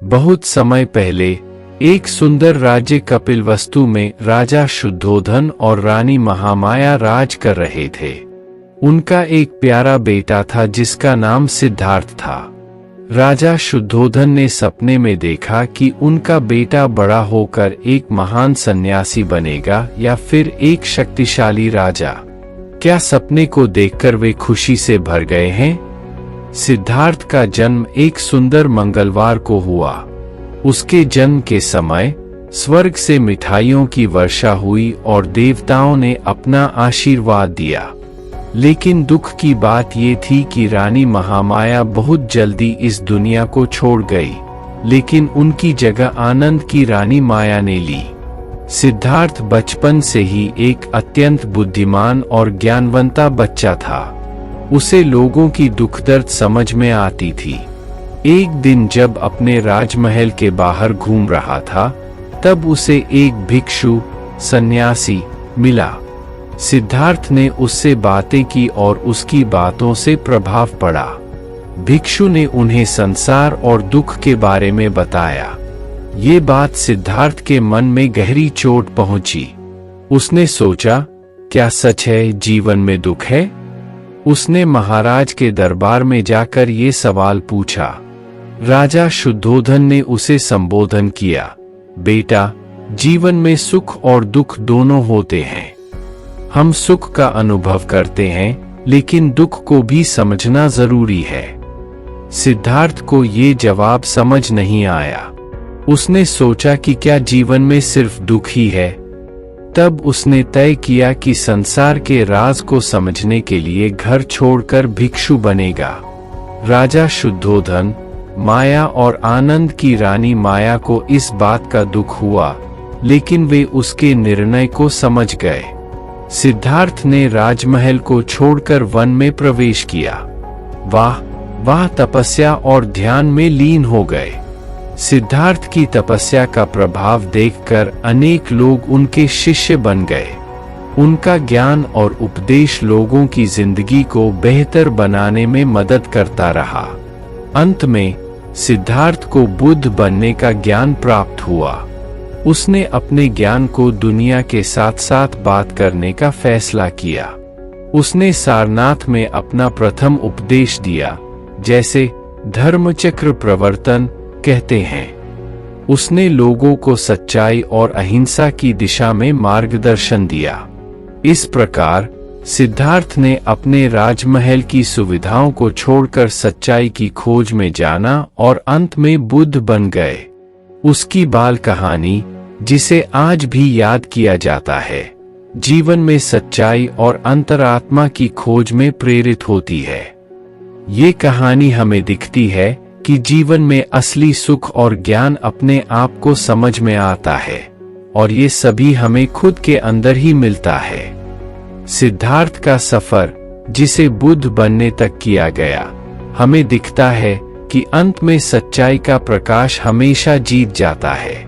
बहुत समय पहले एक सुंदर राज्य कपिलवस्तु में राजा शुद्धोधन और रानी महामाया राज कर रहे थे। उनका एक प्यारा बेटा था जिसका नाम सिद्धार्थ था। राजा शुद्धोधन ने सपने में देखा कि उनका बेटा बड़ा होकर एक महान सन्यासी बनेगा या फिर एक शक्तिशाली राजा। क्या सपने को देखकर वे खुशी से भर गए हैं? सिद्धार्थ का जन्म एक सुंदर मंगलवार को हुआ। उसके जन्म के समय स्वर्ग से मिठाइयों की वर्षा हुई और देवताओं ने अपना आशीर्वाद दिया। लेकिन दुख की बात ये थी कि रानी महामाया बहुत जल्दी इस दुनिया को छोड़ गई, लेकिन उनकी जगह आनंद की रानी माया ने ली। सिद्धार्थ बचपन से ही एक अत्यंत बुद्धिमान और ज्ञानवंता बच्चा था। उसे लोगों की दुख दर्द समझ में आती थी। एक दिन जब अपने राजमहल के बाहर घूम रहा था, तब उसे एक भिक्षु सन्यासी मिला। सिद्धार्थ ने उससे बातें की और उसकी बातों से प्रभाव पड़ा। भिक्षु ने उन्हें संसार और दुख के बारे में बताया। ये बात सिद्धार्थ के मन में गहरी चोट पहुंची। उसने सोचा, क्या सच है जीवन में दुख है? उसने महाराज के दरबार में जाकर ये सवाल पूछा। राजा शुद्धोधन ने उसे संबोधन किया, बेटा, जीवन में सुख और दुख दोनों होते हैं। हम सुख का अनुभव करते हैं, लेकिन दुख को भी समझना जरूरी है। सिद्धार्थ को ये जवाब समझ नहीं आया। उसने सोचा कि क्या जीवन में सिर्फ दुख ही है? तब उसने तय किया कि संसार के राज को समझने के लिए घर छोड़कर भिक्षु बनेगा। राजा शुद्धोधन, माया और आनंद की रानी माया को इस बात का दुख हुआ, लेकिन वे उसके निर्णय को समझ गए। सिद्धार्थ ने राजमहल को छोड़कर वन में प्रवेश किया। वह तपस्या और ध्यान में लीन हो गए। सिद्धार्थ की तपस्या का प्रभाव देखकर अनेक लोग उनके शिष्य बन गए। उनका ज्ञान और उपदेश लोगों की जिंदगी को बेहतर बनाने में मदद करता रहा। अंत में सिद्धार्थ को बुद्ध बनने का ज्ञान प्राप्त हुआ। उसने अपने ज्ञान को दुनिया के साथ साथ बात करने का फैसला किया। उसने सारनाथ में अपना प्रथम उपदेश दिया, जैसे धर्मचक्र प्रवर्तन कहते हैं। उसने लोगों को सच्चाई और अहिंसा की दिशा में मार्गदर्शन दिया। इस प्रकार सिद्धार्थ ने अपने राजमहल की सुविधाओं को छोड़कर सच्चाई की खोज में जाना और अंत में बुद्ध बन गए। उसकी बाल कहानी, जिसे आज भी याद किया जाता है, जीवन में सच्चाई और अंतरात्मा की खोज में प्रेरित होती है। ये कहानी हमें दिखती है कि जीवन में असली सुख और ज्ञान अपने आप को समझ में आता है, और ये सभी हमें खुद के अंदर ही मिलता है। सिद्धार्थ का सफर, जिसे बुद्ध बनने तक किया गया, हमें दिखता है कि अंत में सच्चाई का प्रकाश हमेशा जीत जाता है।